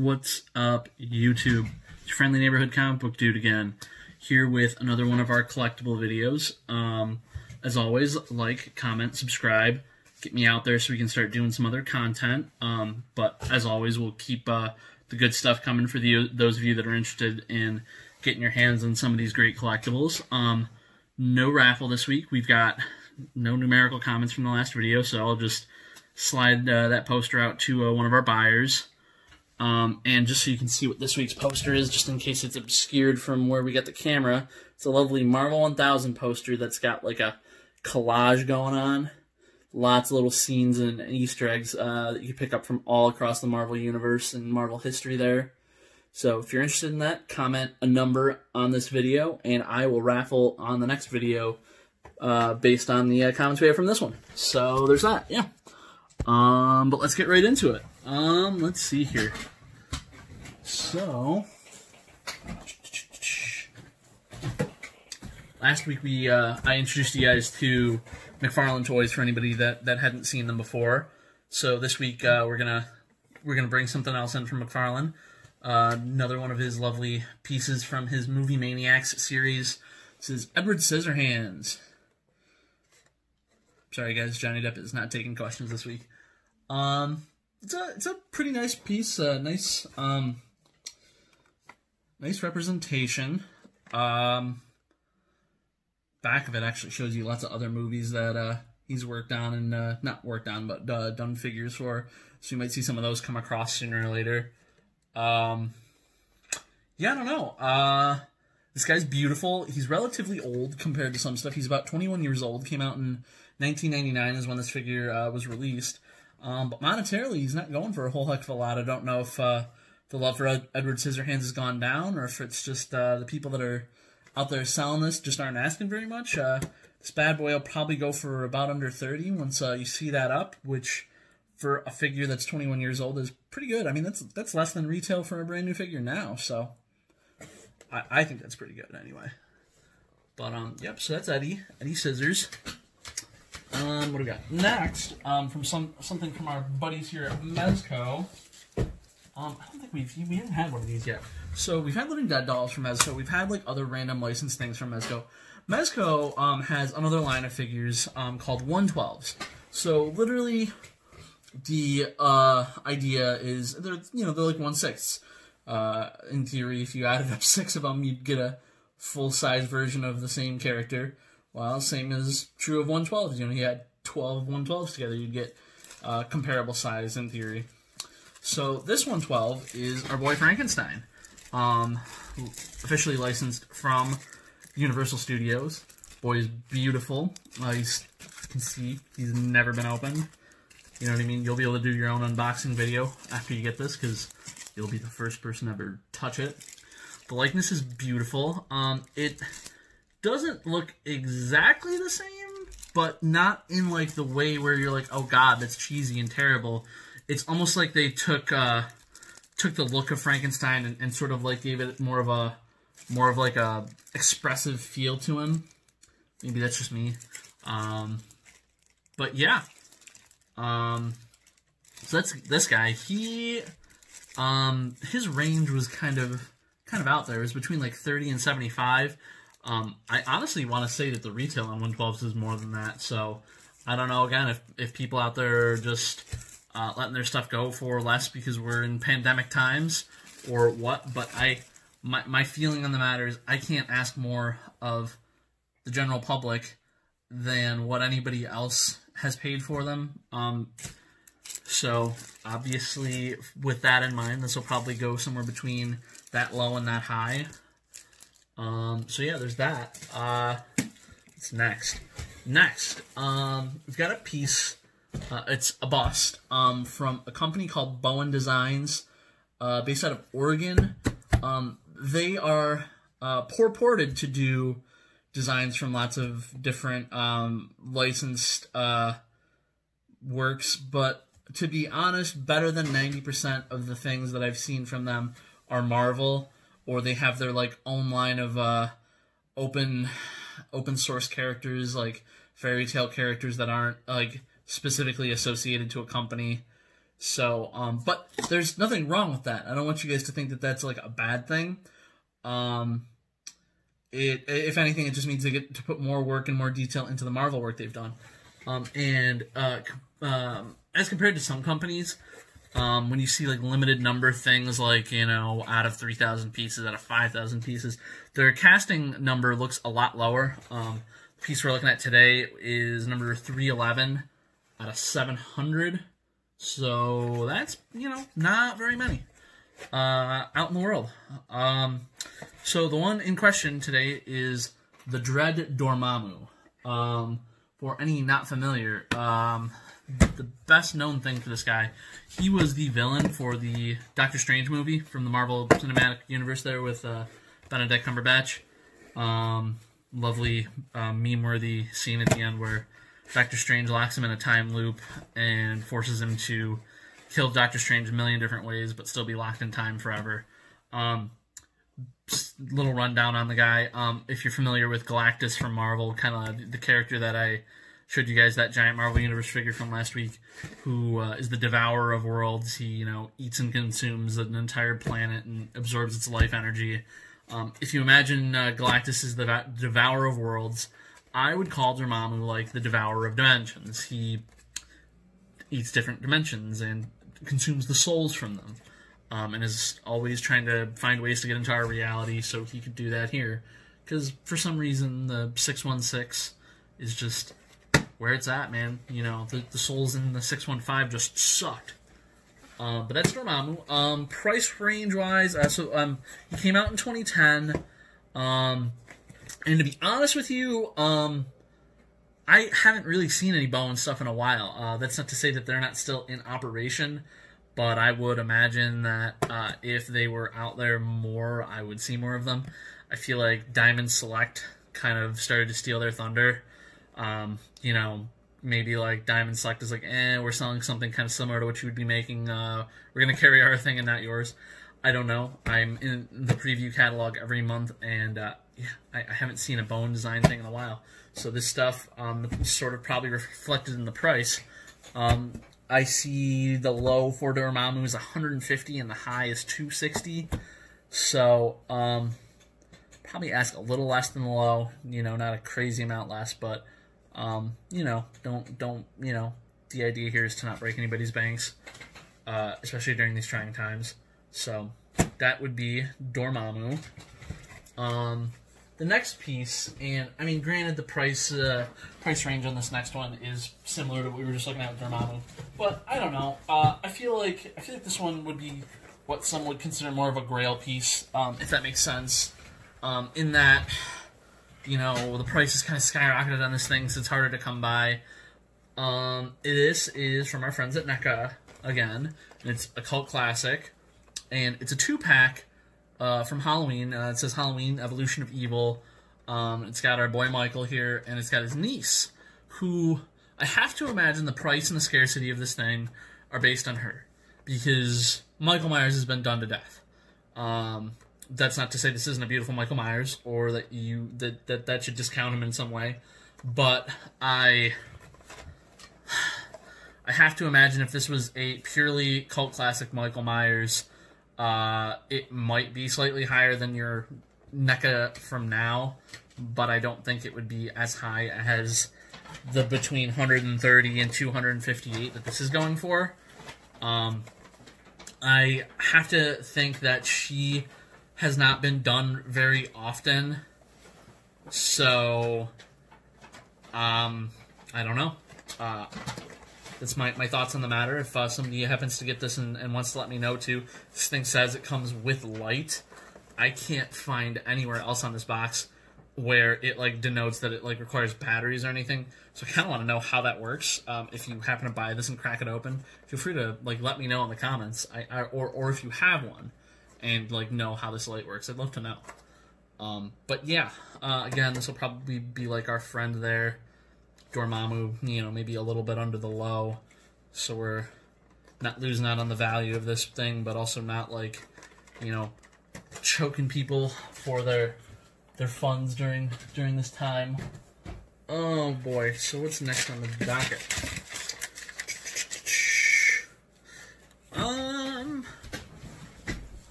What's up, YouTube? It's your friendly neighborhood comic book dude again, here with another one of our collectible videos. As always, like, comment, subscribe, get me out there so we can start doing some other content. But as always, we'll keep the good stuff coming for those of you that are interested in getting your hands on some of these great collectibles. No raffle this week. We've got no numerical comments from the last video, so I'll just slide that poster out to one of our buyers. And just so you can see what this week's poster is, just in case it's obscured from where we got the camera, it's a lovely Marvel 1000 poster that's got like a collage going on. Lots of little scenes and Easter eggs that you can pick up from all across the Marvel universe and Marvel history there. So if you're interested in that, comment a number on this video, and I will raffle on the next video based on the comments we have from this one. So there's that, yeah. But let's get right into it. Let's see here. So, last week I introduced you guys to McFarlane toys for anybody that hadn't seen them before. So this week we're gonna bring something else in from McFarlane. Another one of his lovely pieces from his Movie Maniacs series. This is Edward Scissorhands. Sorry guys, Johnny Depp is not taking questions this week. It's a pretty nice piece, nice representation. Back of it actually shows you lots of other movies that he's worked on and not worked on, but done figures for. So you might see some of those come across sooner or later. Yeah, I don't know. This guy's beautiful. He's relatively old compared to some stuff. He's about 21 years old. Came out in 1999 is when this figure was released. But monetarily, he's not going for a whole heck of a lot. I don't know if the love for Edward Scissorhands has gone down, or if it's just the people that are out there selling this just aren't asking very much. This bad boy will probably go for about under 30 once you see that up, which for a figure that's 21 years old is pretty good. I mean, that's less than retail for a brand new figure now, so I think that's pretty good anyway. But yep, so that's Eddie Scissors. What do we got next? From something from our buddies here at Mezco. I don't think we haven't had one of these yet. So we've had Living Dead dolls from Mezco. We've had like other random licensed things from Mezco. Mezco has another line of figures called 112s. So literally, the idea is they're like 1/6. In theory, if you added up 6 of them, you'd get a full-size version of the same character. Well, same is true of 112s. You had 12 112s together, you'd get comparable size in theory. So this 112 is our boy Frankenstein, officially licensed from Universal Studios. Boy is beautiful. You can see he's never been opened. You know what I mean? You'll be able to do your own unboxing video after you get this, because you'll be the first person to ever touch it. The likeness is beautiful. It doesn't look exactly the same, but not in like the way where you're like, oh god, that's cheesy and terrible. It's almost like they took the look of Frankenstein and sort of like gave it more of like a expressive feel to him. Maybe that's just me. But yeah. So that's this guy. He his range was kind of out there. It was between like 30 and 75. I honestly want to say that the retail on 112s is more than that, so I don't know, again, if people out there are just letting their stuff go for less because we're in pandemic times or what, but my feeling on the matter is I can't ask more of the general public than what anybody else has paid for them. So obviously with that in mind, this will probably go somewhere between that low and that high. So yeah, there's that. What's next? Next, we've got a piece, it's a bust, from a company called Bowen Designs, based out of Oregon. They are, purported to do designs from lots of different, licensed, works, but to be honest, better than 90% of the things that I've seen from them are Marvel, or they have their like own line of open source characters, like fairy tale characters that aren't like specifically associated to a company. So, but there's nothing wrong with that. I don't want you guys to think that that's like a bad thing. If anything, it just means they get to put more work and more detail into the Marvel work they've done. As compared to some companies, when you see like limited number things like, you know, out of 3,000 pieces, out of 5,000 pieces, their casting number looks a lot lower. The piece we're looking at today is number 311 out of 700. So that's, you know, not very many out in the world. So the one in question today is the Dread Dormammu. For any not familiar, the best known thing for this guy, he was the villain for the Doctor Strange movie from the Marvel Cinematic Universe there with Benedict Cumberbatch. Lovely meme-worthy scene at the end where Doctor Strange locks him in a time loop and forces him to kill Doctor Strange a million different ways but still be locked in time forever. Little rundown on the guy. If you're familiar with Galactus from Marvel, kind of the character that I showed you guys, that giant Marvel Universe figure from last week, who is the devourer of worlds. He, you know, eats and consumes an entire planet and absorbs its life energy. If you imagine Galactus is the devourer of worlds, I would call Dormammu like the devourer of dimensions. He eats different dimensions and consumes the souls from them. And is always trying to find ways to get into our reality, so he could do that here. Because for some reason, the 616 is just where it's at, man. You know, the souls in the 615 just sucked. But that's Dormammu. Price range-wise, he came out in 2010. And to be honest with you, I haven't really seen any Bowen stuff in a while. That's not to say that they're not still in operation. But I would imagine that if they were out there more, I would see more of them. I feel like Diamond Select kind of started to steal their thunder. You know, maybe like Diamond Select is like, we're selling something kind of similar to what you would be making. We're going to carry our thing and not yours. I don't know. I'm in the preview catalog every month, and yeah, I haven't seen a Bowen design thing in a while. So this stuff sort of probably reflected in the price. I see the low for Dormammu is 150 and the high is 260. So, probably ask a little less than the low. You know, not a crazy amount less, but, you know, don't, you know, the idea here is to not break anybody's banks, especially during these trying times. So, that would be Dormammu. The next piece, and I mean, granted, the price range on this next one is similar to what we were just looking at with Dormammu, but I don't know. I feel like this one would be what some would consider more of a Grail piece, if that makes sense. In that, you know, the price is kind of skyrocketed on this thing, so it's harder to come by. This is from our friends at NECA again, and it's a cult classic, and it's a 2-pack. From Halloween. It says Halloween, Evolution of Evil. It's got our boy Michael here, and it's got his niece, who I have to imagine the price and the scarcity of this thing are based on her, because Michael Myers has been done to death. That's not to say this isn't a beautiful Michael Myers, or that that should discount him in some way, but I have to imagine if this was a purely cult classic Michael Myers, it might be slightly higher than your NECA from now, but I don't think it would be as high as the between 130 and 258 that this is going for. I have to think that she has not been done very often, so I don't know. That's my thoughts on the matter. If somebody happens to get this and wants to let me know too, this thing says it comes with light. I can't find anywhere else on this box where it like denotes that it like requires batteries or anything. So I kind of want to know how that works. If you happen to buy this and crack it open, feel free to like let me know in the comments. Or if you have one and like know how this light works, I'd love to know. But yeah, again, this will probably be like our friend there. Dormammu, you know, maybe a little bit under the low, so we're not losing out on the value of this thing, but also not like, you know, choking people for their funds during this time. Oh boy, so what's next on the docket?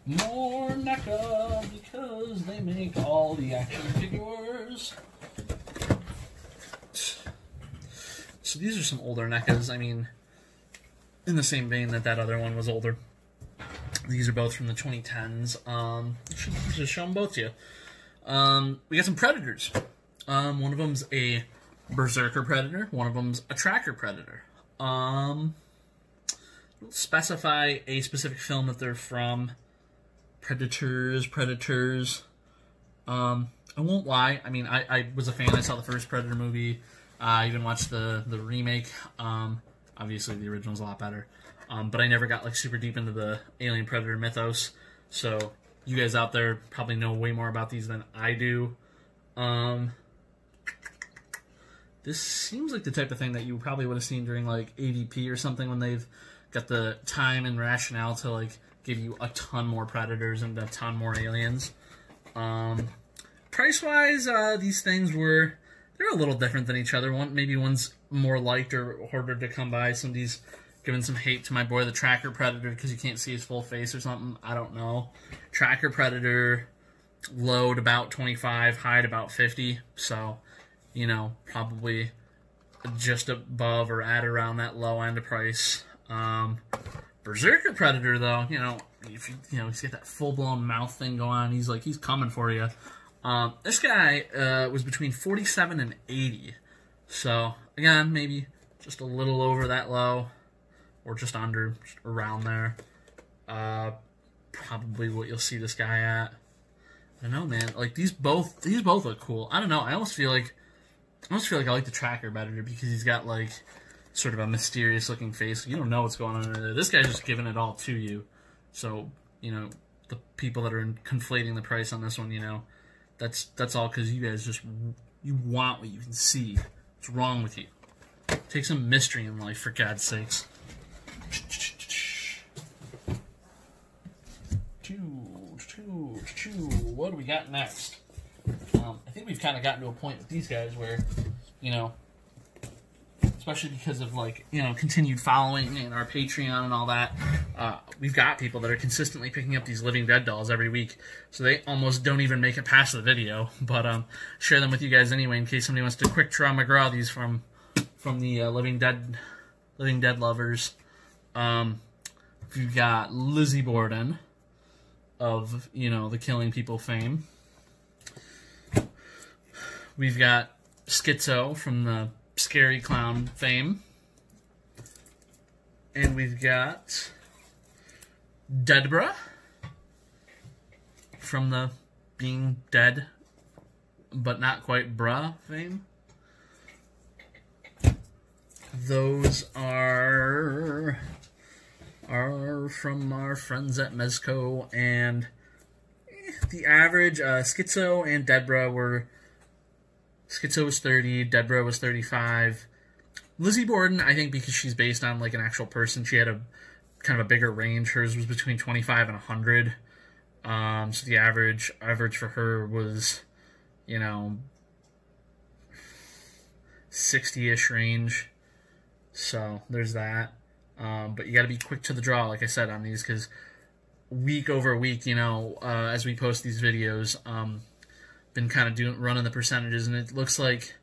More NECA, because they make all the action figures. So these are some older NECAs. I mean, in the same vein that other one was older. These are both from the 2010s. Should just show them both to you. We got some Predators. One of them's a Berserker Predator. One of them's a Tracker Predator. Don't specify a specific film that they're from. Predators. I won't lie. I mean, I was a fan. I saw the first Predator movie. I even watched the remake. Obviously, the original's a lot better. But I never got like super deep into the Alien Predator mythos. So you guys out there probably know way more about these than I do. This seems like the type of thing that you probably would have seen during like AVP or something, when they've got the time and rationale to like give you a ton more Predators and a ton more Aliens. Price-wise, these things they're a little different than each other. Maybe one's more liked or harder to come by. Somebody's giving some hate to my boy, the Tracker Predator, because you can't see his full face or something. I don't know. Tracker Predator, low at about 25, high at about 50. So, you know, probably just above or at around that low end of price. Berserker Predator, though, you know, if he's got that full-blown mouth thing going on, he's coming for you. This guy was between 47 and 80. So, again, maybe just a little over that low, or just under, just around there. Probably what you'll see this guy at. I don't know, man. Like, these both look cool. I don't know. I almost feel like I like the Tracker better, because he's got like sort of a mysterious looking face. You don't know what's going on in there. This guy's just giving it all to you. So, you know, the people that are conflating the price on this one, you know, that's all because you guys you want what you can see. What's wrong with you? Take some mystery in life, for God's sakes. What do we got next? I think we've kind of gotten to a point with these guys where, you know, especially because of, like, you know, continued following and our Patreon and all that, we've got people that are consistently picking up these Living Dead dolls every week, so they almost don't even make it past the video, but share them with you guys anyway in case somebody wants to quick draw McGraw these from the Living Dead lovers. We've got Lizzie Borden of, you know, the Killing People fame. We've got Schizo from the Scary Clown fame. And we've got Deadbra from the Being Dead but Not Quite Bra fame. Those are from our friends at Mezco, and the average Schizo and Deadbra were... Schizo was 30, Deadbra was 35. Lizzie Borden, I think because she's based on like an actual person, she had a kind of a bigger range. Hers was between 25 and 100. So the average for her was, you know, 60-ish range. So there's that. But you got to be quick to the draw, like I said, on these, because week over week, you know, as we post these videos, been kind of running the percentages, and it looks like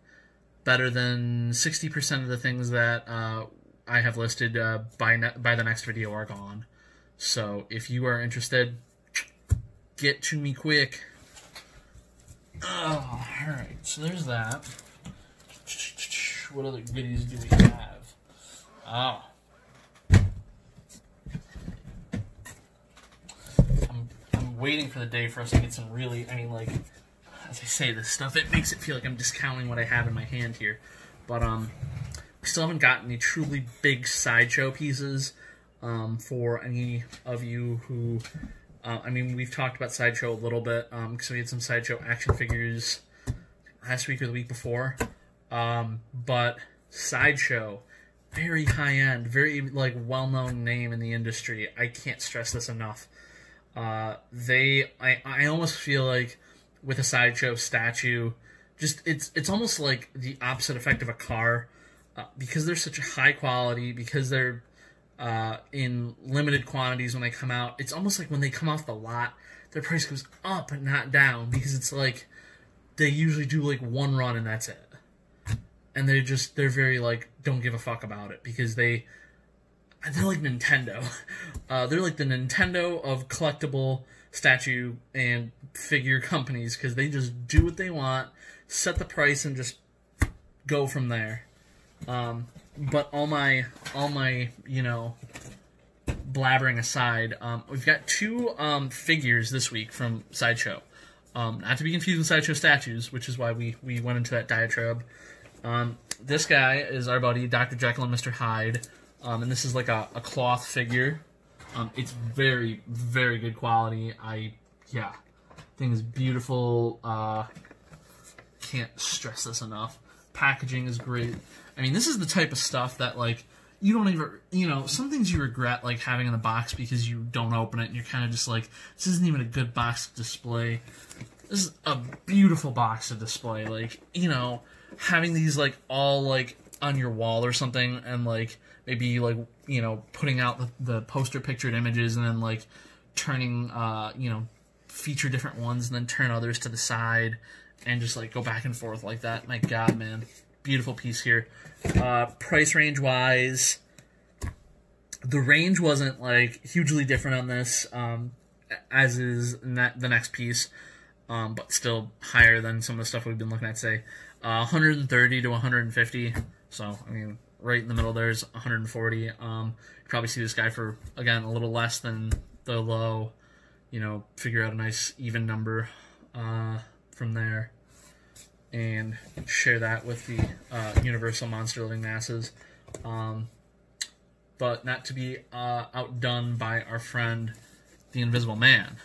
better than 60% of the things that I have listed by the next video are gone. So if you are interested, get to me quick. Oh, alright, so there's that. What other goodies do we have? Oh. I'm waiting for the day for us to get some really, I mean, like, as I say this stuff, it makes it feel like I'm discounting what I have in my hand here. But we still haven't gotten any truly big Sideshow pieces for any of you who... I mean, we've talked about Sideshow a little bit, because we had some Sideshow action figures last week or the week before. But Sideshow, very high-end, very, like, well-known name in the industry. I can't stress this enough. I almost feel like with a Sideshow statue, just it's almost like the opposite effect of a car, because they're such a high quality, because they're in limited quantities when they come out. It's almost like when they come off the lot, their price goes up and not down, because it's like they usually do like one run and that's it. And they're very like, don't give a fuck about it, because they're like Nintendo. They're like the Nintendo of collectible statue and figure companies, because they just do what they want, set the price, and just go from there. But all my blabbering aside, we've got two figures this week from Sideshow. Not to be confused with Sideshow statues, which is why we went into that diatribe. This guy is our buddy Dr. Jekyll and Mr. Hyde, and this is like a cloth figure. It's very, very good quality. Thing is beautiful. Can't stress this enough. Packaging is great. I mean, this is the type of stuff that, like, you don't even, some things you regret, like, having in the box because you don't open it, and you're kind of just like, this isn't even a good box to display. This is a beautiful box to display. Like, having these, like, all, like, on your wall or something, and, like, maybe, like, putting out the poster pictured images, and then, like, turning, feature different ones, and then turn others to the side, and just, like, go back and forth like that. My God, man. Beautiful piece here. Price range wise, the range wasn't like hugely different on this, as is the next piece, but still higher than some of the stuff we've been looking at. Say 130 to 150. So I mean, right in the middle there's 140. You probably see this guy for, again, a little less than the low. Figure out a nice even number from there, and share that with the Universal Monster Living Masses. But not to be outdone by our friend, the Invisible Man.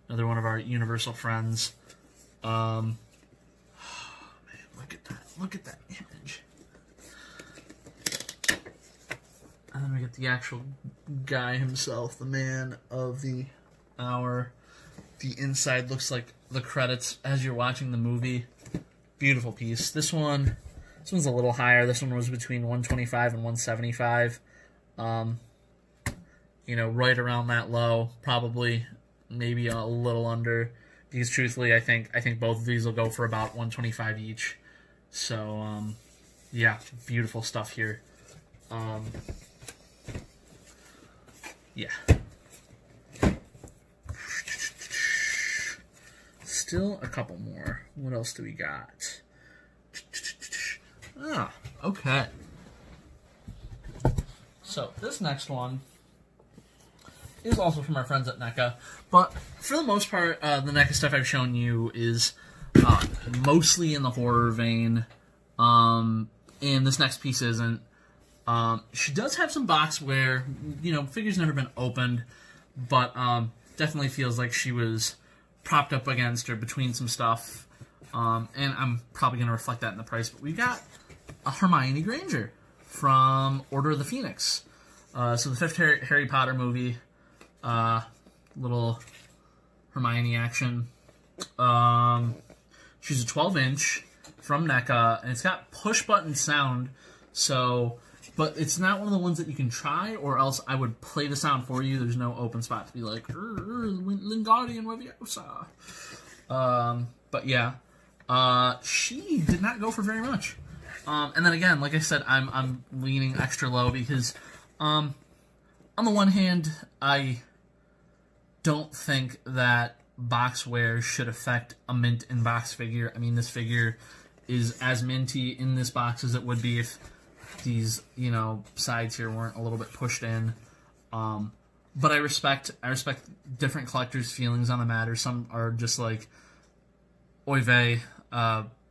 Another one of our Universal friends. Man, look at that. Look at that image. And then we get the actual guy himself, the man of the hour. The inside looks like the credits as you're watching the movie. Beautiful piece. This one's a little higher. This one was between 125 and 175. Right around that low, probably maybe a little under. Because truthfully, I think both of these will go for about 125 each. So yeah, beautiful stuff here. Yeah. Still a couple more. What else do we got? Ah, okay. So this next one is also from our friends at NECA, but for the most part, the NECA stuff I've shown you is mostly in the horror vein, and this next piece isn't. She does have some boxware, figure's never been opened, but definitely feels like she was propped up against or between some stuff, and I'm probably going to reflect that in the price, but we've got a Hermione Granger from Order of the Phoenix. So the fifth Harry Potter movie, little Hermione action. She's a 12-inch from NECA, and it's got push-button sound, but it's not one of the ones that you can try, or else I would play the sound for you. There's no open spot to be like, Wingardium Leviosa. But yeah, she did not go for very much. And then again, like I said, I'm leaning extra low because, on the one hand, I don't think that boxware should affect a mint in box figure. I mean, this figure is as minty in this box as it would be if these, sides here weren't a little bit pushed in. But I respect different collectors' feelings on the matter. Some are just like, oy vey,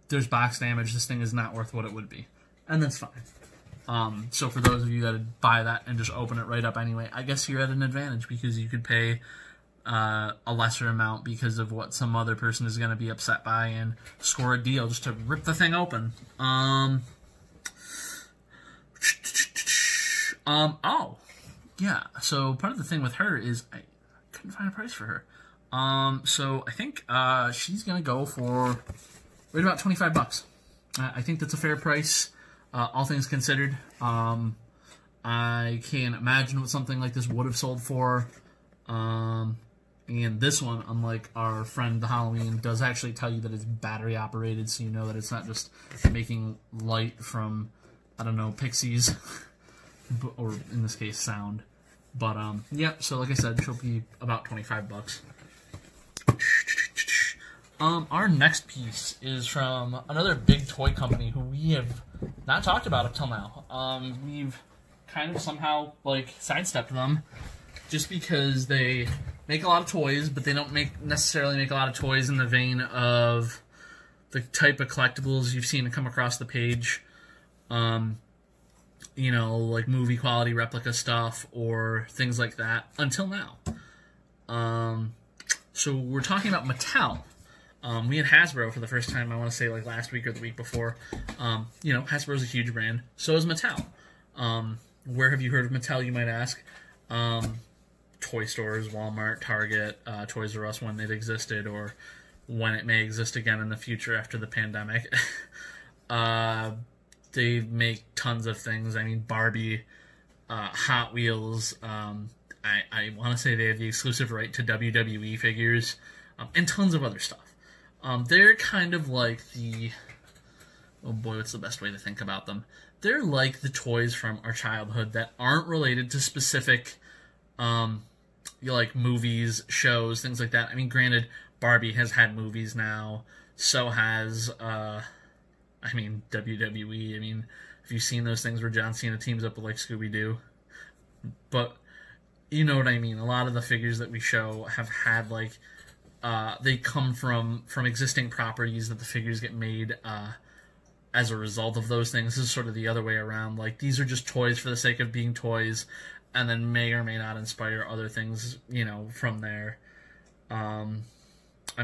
there's box damage, this thing is not worth what it would be. And that's fine. So for those of you that buy that and just open it right up anyway, I guess you're at an advantage because you could pay a lesser amount because of what some other person is going to be upset by and score a deal just to rip the thing open. Oh, yeah, so part of the thing with her is I couldn't find a price for her. So I think she's going to go for right about $25. I think that's a fair price, all things considered. I can't imagine what something like this would have sold for. And this one, unlike our friend the Halloween, does actually tell you that it's battery operated, so you know that it's not just making light from, I don't know, pixies, or in this case, sound. But, yeah, so like I said, she'll be about $25. Our next piece is from another big toy company who we have not talked about up till now. We've kind of somehow, like, sidestepped them just because they make a lot of toys, but they don't necessarily make a lot of toys in the vein of the type of collectibles you've seen come across the page. You know, like movie quality replica stuff or things like that until now. So we're talking about Mattel. We had Hasbro for the first time, I want to say, like last week or the week before. You know, Hasbro's a huge brand. So is Mattel. Where have you heard of Mattel, you might ask? Toy stores, Walmart, Target, Toys R Us when it existed, or when it may exist again in the future after the pandemic. They make tons of things. I mean, Barbie, Hot Wheels. I want to say they have the exclusive right to WWE figures, and tons of other stuff. They're kind of like the... Oh boy, what's the best way to think about them? They're like the toys from our childhood that aren't related to specific, like movies, shows, things like that. I mean, granted, Barbie has had movies now. So has, I mean, WWE. I mean, have you seen those things where John Cena teams up with, like, Scooby-Doo? But, you know what I mean. A lot of the figures that we show have had, like, they come from existing properties that the figures get made, as a result of those things. This is sort of the other way around. Like, these are just toys for the sake of being toys, and then may or may not inspire other things, you know, from there. I'm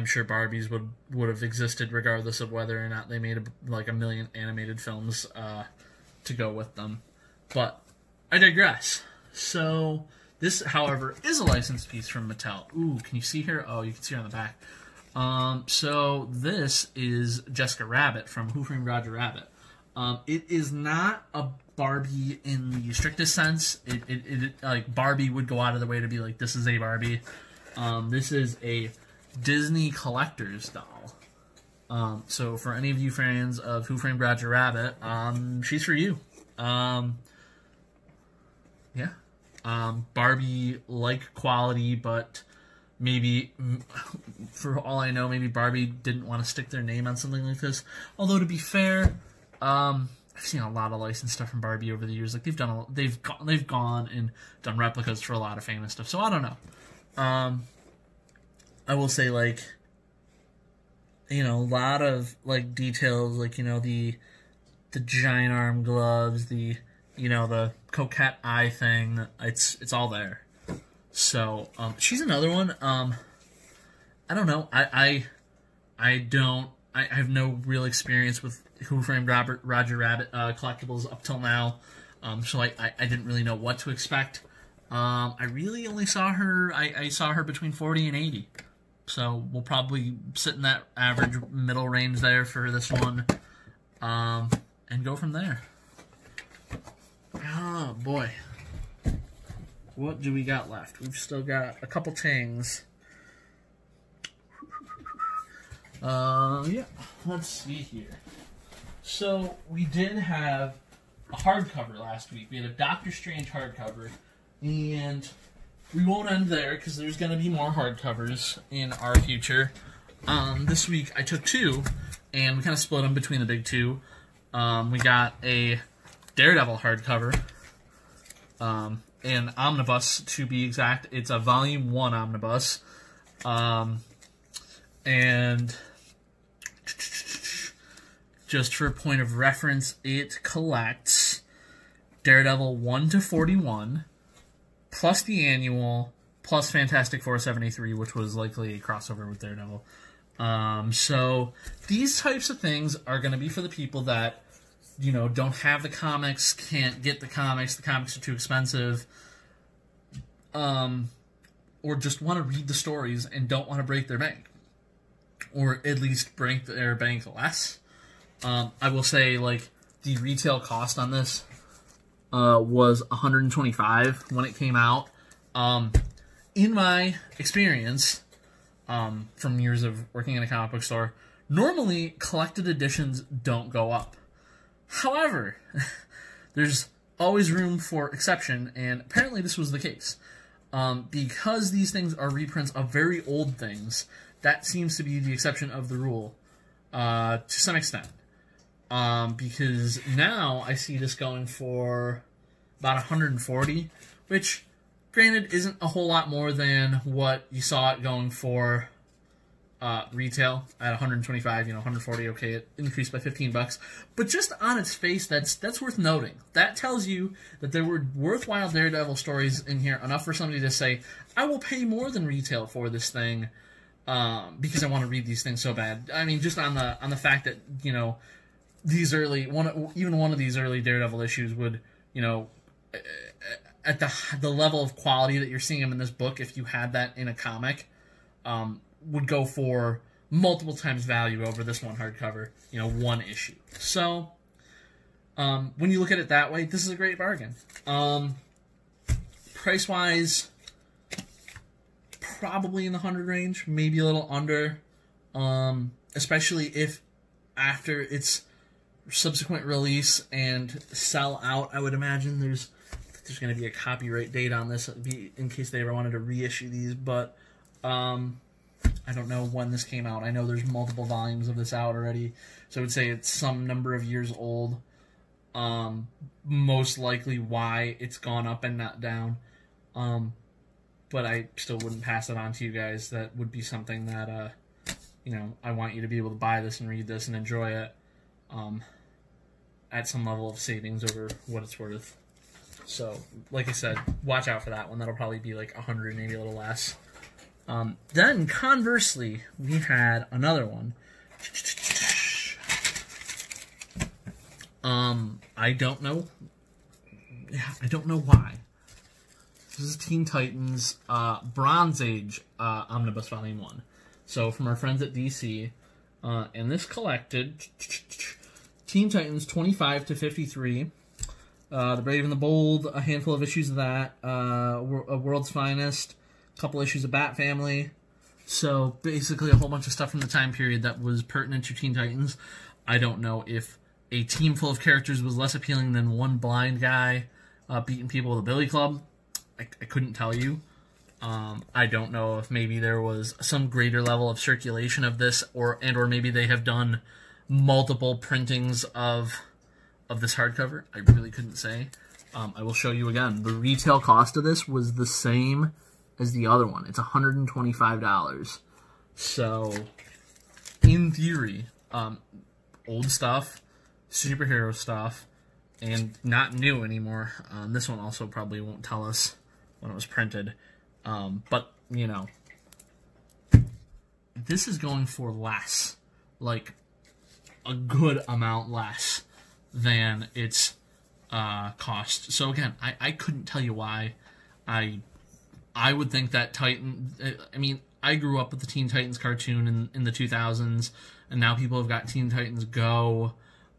sure Barbies would have existed regardless of whether or not they made like a million animated films to go with them. But I digress. So this, however, is a licensed piece from Mattel. Ooh, can you see here? Oh, you can see her on the back. So this is Jessica Rabbit from Who Framed Roger Rabbit. It is not a Barbie in the strictest sense. It like Barbie would go out of the way to be like, this is a Barbie. This is a Disney collector's doll. So for any of you fans of Who Framed Roger Rabbit, she's for you. Yeah. Barbie-like quality, but maybe, for all I know, maybe Barbie didn't want to stick their name on something like this. Although, to be fair, I've seen a lot of licensed stuff from Barbie over the years. Like, they've gone and done replicas for a lot of famous stuff. So I don't know. I will say, like, you know, a lot of, like, details, like, you know, the giant arm gloves, the, you know, the coquette eye thing. It's all there. So, she's another one. I don't know. I have no real experience with Who Framed Roger Rabbit collectibles up till now. So I didn't really know what to expect. I really only saw her, I saw her between 40 and 80. So we'll probably sit in that average middle range there for this one. And go from there. Oh, boy. What do we got left? We've still got a couple things. Yeah, let's see here. So, we did have a hardcover last week. We had a Doctor Strange hardcover, and we won't end there because there's going to be more hardcovers in our future. This week, I took two, and we kind of split them between the big two. We got a Daredevil hardcover, an omnibus to be exact. It's a volume 1 omnibus, and just for a point of reference, it collects Daredevil 1 to 41, plus the annual, plus Fantastic Four 73, which was likely a crossover with Daredevil. So these types of things are going to be for the people that, you know, don't have the comics, can't get the comics are too expensive, or just want to read the stories and don't want to break their bank, or at least break their bank less. I will say, like, the retail cost on this was $125 when it came out. In my experience, from years of working in a comic book store, normally collected editions don't go up. However, there's always room for exception, and apparently this was the case. Because these things are reprints of very old things, that seems to be the exception of the rule, to some extent. Because now I see this going for about $140, which, granted, isn't a whole lot more than what you saw it going for retail at $125, $140, okay, it increased by $15, but just on its face, that's worth noting. That tells you that there were worthwhile Daredevil stories in here, enough for somebody to say, I will pay more than retail for this thing, because I want to read these things so bad. I mean, just on the fact that, these even one of these early Daredevil issues would, at the level of quality that you're seeing him in this book, if you had that in a comic, would go for multiple times value over this one hardcover, one issue. So, when you look at it that way, this is a great bargain. Price-wise, probably in the 100 range, maybe a little under, especially if after its subsequent release and sell out, I would imagine there's going to be a copyright date on this in case they ever wanted to reissue these, but I don't know when this came out. I know there's multiple volumes of this out already, so I would say it's some number of years old. Most likely why it's gone up and not down. But I still wouldn't pass it on to you guys. That would be something that, I want you to be able to buy this and read this and enjoy it at some level of savings over what it's worth. So, like I said, watch out for that one. That'll probably be like 100, maybe a little less. Then, conversely, we had another one. I don't know. Yeah, I don't know why. This is Teen Titans Bronze Age Omnibus Volume 1. So, from our friends at DC. And this collected Teen Titans 25 to 53. The Brave and the Bold, a handful of issues of that. A World's Finest, a couple issues of Bat Family. So, basically a whole bunch of stuff from the time period that was pertinent to Teen Titans. I don't know if a team full of characters was less appealing than one blind guy beating people with a billy club. I couldn't tell you. I don't know if maybe there was some greater level of circulation of this, or maybe they have done multiple printings of this hardcover. I really couldn't say. I will show you again. The retail cost of this was the same as the other one. It's $125. So, in theory, old stuff, superhero stuff, and not new anymore. This one also probably won't tell us when it was printed. But, this is going for less. Like, a good amount less than its cost. So, again, I couldn't tell you why. I would think that Titan... I mean, I grew up with the Teen Titans cartoon in the 2000s, and now people have got Teen Titans Go.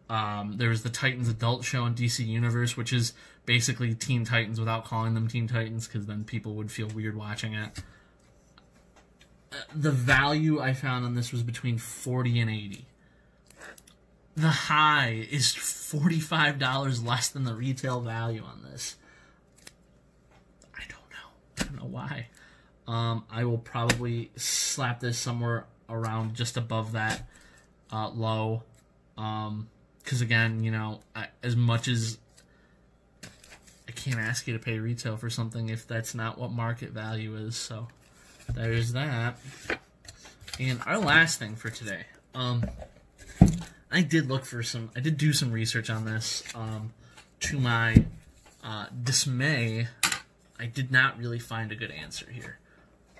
There was the Titans adult show on DC Universe, which is basically Teen Titans without calling them Teen Titans, because then people would feel weird watching it. The value I found on this was between $40 and $80. The high is $45 less than the retail value on this. I don't know why. I will probably slap this somewhere around just above that low. Because again, as much as I can't ask you to pay retail for something if that's not what market value is. So there's that. And our last thing for today. I did do some research on this. To my dismay, I did not really find a good answer here.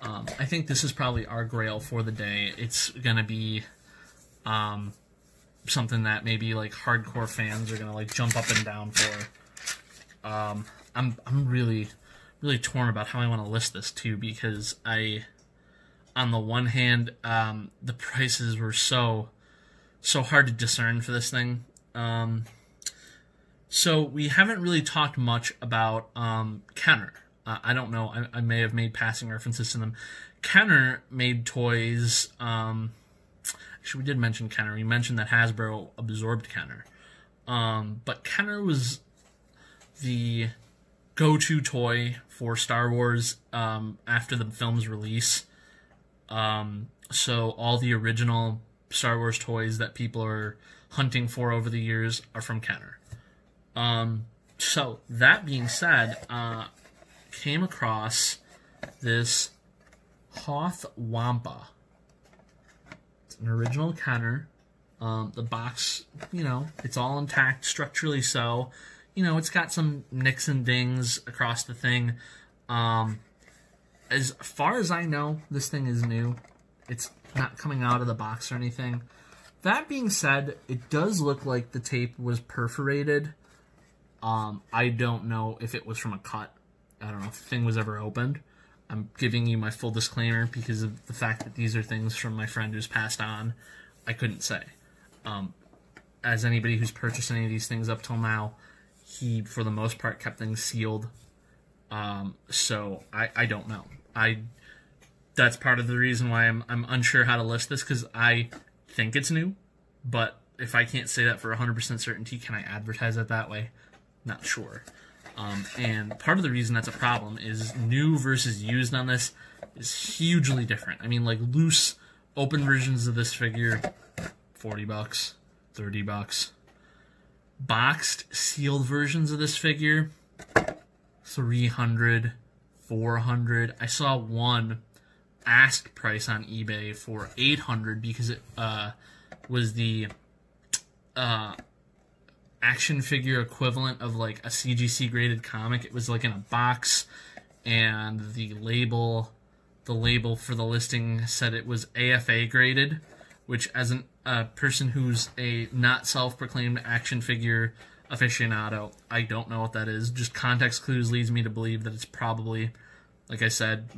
I think this is probably our grail for the day. It's gonna be something that maybe like hardcore fans are gonna like jump up and down for. I'm really torn about how I want to list this too, because on the one hand, the prices were so hard to discern for this thing. So we haven't really talked much about Kenner. I don't know. I may have made passing references to them. Kenner made toys. Actually, we did mention Kenner. We mentioned that Hasbro absorbed Kenner. But Kenner was the go-to toy for Star Wars after the film's release. So all the original Star Wars toys that people are hunting for over the years are from Kenner. So that being said, came across this Hoth Wampa. It's an original Kenner. The box, it's all intact structurally, so it's got some nicks and dings across the thing. As far as I know, this thing is new. It's not coming out of the box or anything. That being said, it does look like the tape was perforated. I don't know if it was from a cut. I don't know if the thing was ever opened. I'm giving you my full disclaimer because of the fact that these are things from my friend who's passed on. I couldn't say. As anybody who's purchased any of these things up till now, he, for the most part, kept things sealed. So I don't know. That's part of the reason why I'm unsure how to list this, because I think it's new, but if I can't say that for 100% certainty, can I advertise it that way? Not sure. And part of the reason that's a problem is new versus used on this is hugely different. I mean, like, loose, open versions of this figure, $40, $30. Boxed, sealed versions of this figure, $300, $400. I saw one asked price on eBay for $800 because it was the action figure equivalent of like a CGC graded comic. It was like in a box, and the label for the listing said it was AFA graded, which, as a person who's a not self-proclaimed action figure aficionado, I don't know what that is. Just context clues leads me to believe that it's probably, like I said,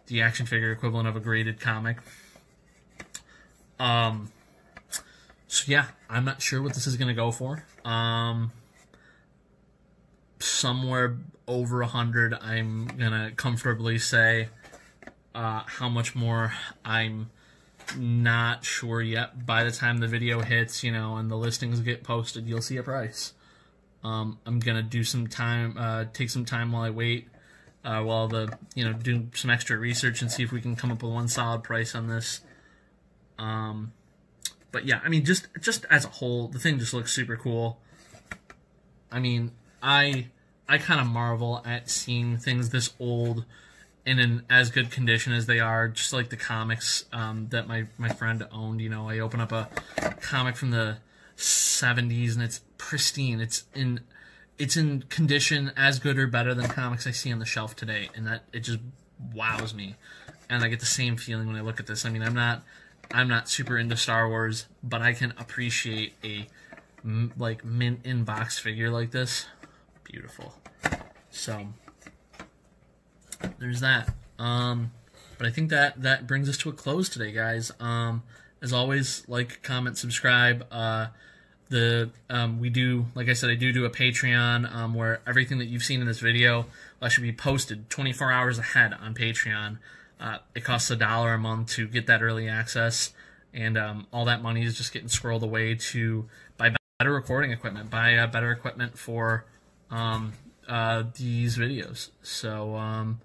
the action figure equivalent of a graded comic. So yeah, I'm not sure what this is going to go for. Somewhere over 100, I'm going to comfortably say. How much more, I'm not sure yet. By the time the video hits, and the listings get posted, you'll see a price. I'm going to do some time, take some time while I wait. Do some extra research and see if we can come up with one solid price on this. But yeah, I mean, just as a whole, the thing just looks super cool. I mean, I kind of marvel at seeing things this old and in as good condition as they are, just like the comics that my friend owned. I open up a comic from the 70s and it's pristine. It's in condition as good or better than comics I see on the shelf today, and that it just wows me. And I get the same feeling when I look at this. I mean, I'm not super into Star Wars, but I can appreciate a mint in box figure like this. Beautiful. So there's that. But I think that brings us to a close today, guys. As always, like, comment, subscribe. We do, like I said, I do a Patreon where everything that you've seen in this video will actually be posted 24 hours ahead on Patreon. It costs $1 a month to get that early access, and all that money is just getting squirreled away to buy better recording equipment, buy better equipment for these videos. So,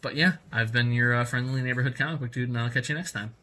but yeah, I've been your friendly neighborhood comic book dude, and I'll catch you next time.